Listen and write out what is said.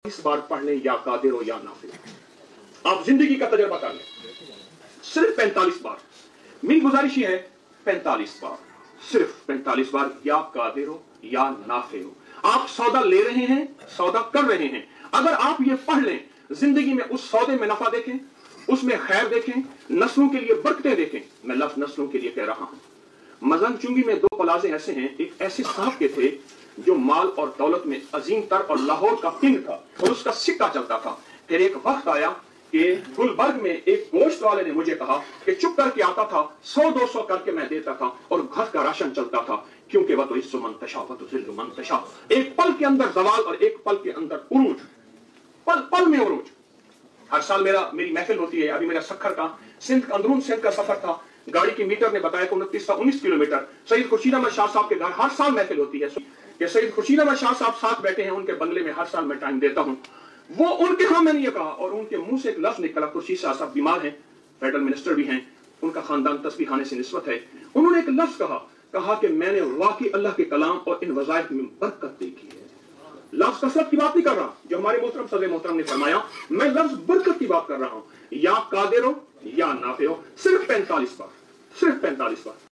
इस बार पढ़ लें या कादिर हो या नाफिल। आप जिंदगी का तजर्बा कर लें, सिर्फ 45 बार। मेरी गुजारिश है 45 बार, सिर्फ 45 बार या कादिर हो या नाफिल हो। आप सौदा ले रहे हैं, सौदा कर रहे हैं। अगर आप ये पढ़ लें, जिंदगी में उस सौदे में नफा देखें, उसमें खैर देखें, नस्लों के लिए बरकतें देखें। मैं लफ्ज नस्लों के लिए कह रहा हूं। मजन चुंगी में 2 पलाजे ऐसे हैं, एक ऐसे साहब के थे जो माल और दौलत में अजीम तर और लाहौर का किंग था और उसका सिक्का चलता था। फिर एक वक्त आया कि गुलबर्ग में एक गोश्त वाले ने मुझे कहा कि चुप करके आता था, 100-200 करके मैं देता था और घर का राशन चलता था, क्योंकि वह तो इस्सु मंतशा वह तो जिल्लु मंतशा। एक पल के अंदर जवाल और एक पल के अंदर उरूज, पल पल में उरूज। हर साल मेरी महफिल होती है। अभी मेरा सखर का अंदरून सिंध का सफर था। गाड़ी की मीटर ने बताया कि 29 किलोमीटर। सईद खुर्शीद अहमद शाह साहब के घर हर साल महफिल होती है। कि सईद खुर्शीद अहमद शाह साहब साथ बैठे हैं, उनके बंगले में हर साल मैं टाइम देता हूं। वो उनके यहां मैंने ये कहा और उनके मुंह से एक लफ्ज निकला। खुर्शीद शाह साहब बीमार हैं, फेडरल मिनिस्टर भी हैं, उनका खानदान तस्बीह खाने से निस्बत है। उन्होंने एक लफ्ज कहा कि मैंने वाकई अल्लाह के कलाम और इन वज़ाइफ में बरकत देखी है। लफ्ज कसरत की बात नहीं कर रहा जो हमारे मोहतरम सदर मोहतरम ने फरमाया, मैं लफ्ज बरकत की बात कर रहा हूं। या कादिर हो या नाफे हो, सिर्फ 45 बार, सिर्फ 45 बार।